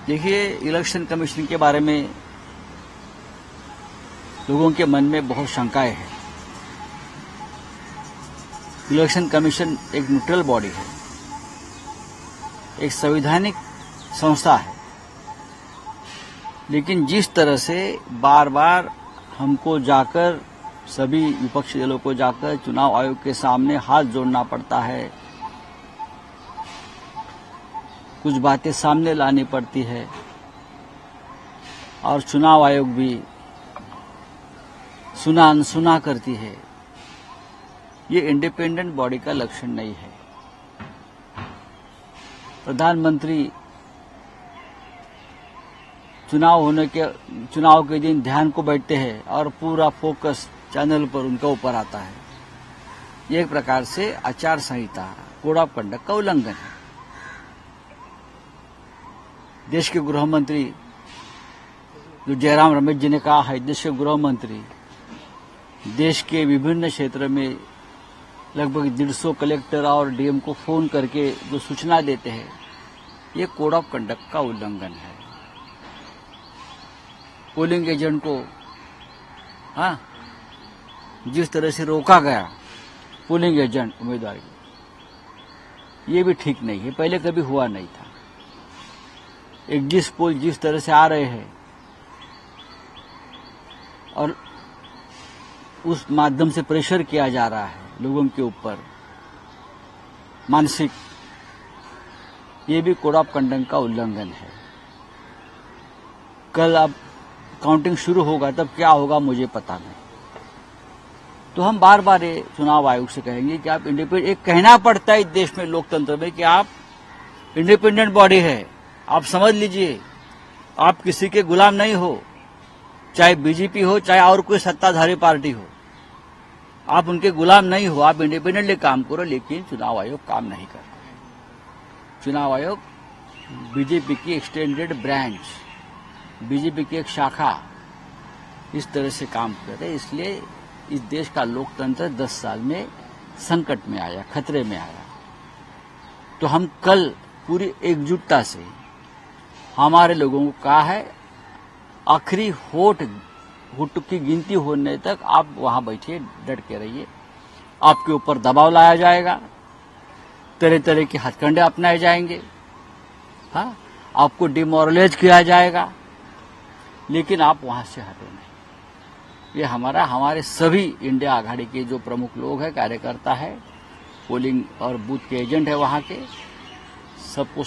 देखिए, election commission के बारे में लोगों के मन में बहुत शंकाएं हैं। इलेक्शन कमीशन एक न्यूट्रल बॉडी है, एक संवैधानिक संस्था है, लेकिन जिस तरह से बार बार हमको जाकर सभी विपक्षी दलों को जाकर चुनाव आयोग के सामने हाथ जोड़ना पड़ता है, कुछ बातें सामने लानी पड़ती है और चुनाव आयोग भी सुना अनसुना करती है, ये इंडिपेंडेंट बॉडी का लक्षण नहीं है। प्रधानमंत्री चुनाव के दिन ध्यान को बैठते हैं और पूरा फोकस चैनल पर उनका ऊपर आता है। ये एक प्रकार से आचार संहिता, कोड ऑफ कंडक्ट का उल्लंघन है। देश के गृह मंत्री जो जयराम रमेश जी ने कहा है, देश के गृह मंत्री देश के विभिन्न क्षेत्र में लगभग 150 कलेक्टर और डीएम को फोन करके जो सूचना देते हैं, ये कोड ऑफ कंडक्ट का उल्लंघन है। पोलिंग एजेंट को जिस तरह से रोका गया पोलिंग एजेंट उम्मीदवार को, ये भी ठीक नहीं है, पहले कभी हुआ नहीं था। एग्जिट पोल जिस तरह से आ रहे हैं और उस माध्यम से प्रेशर किया जा रहा है लोगों के ऊपर मानसिक, ये भी कोड ऑफ कंडक्ट का उल्लंघन है। कल अब काउंटिंग शुरू होगा, तब क्या होगा मुझे पता नहीं। तो हम बार बार ये चुनाव आयोग से कहेंगे कि आप इंडिपेंडेंट, एक कहना पड़ता है इस देश में लोकतंत्र में कि आप इंडिपेंडेंट बॉडी है, आप समझ लीजिए, आप किसी के गुलाम नहीं हो, चाहे बीजेपी हो चाहे और कोई सत्ताधारी पार्टी हो, आप उनके गुलाम नहीं हो, आप इंडिपेंडेंटली काम करो। लेकिन चुनाव आयोग काम नहीं करता है। चुनाव आयोग बीजेपी की एक्सटेंडेड ब्रांच, बीजेपी की एक शाखा इस तरह से काम कर रहे, इसलिए इस देश का लोकतंत्र 10 साल में संकट में आया, खतरे में आया। तो हम कल पूरी एकजुटता से हमारे लोगों को कहा है, आखिरी होठ की गिनती होने तक आप वहां बैठिए, डट के रहिए, आपके ऊपर दबाव लाया जाएगा, तरह तरह के हथकंडे अपनाए जाएंगे, आपको डिमोरलाइज किया जाएगा, लेकिन आप वहां से हटे नहीं। ये हमारे सभी इंडिया आघाड़ी के जो प्रमुख लोग हैं, कार्यकर्ता है, पोलिंग और बूथ के एजेंट है, वहां के सबको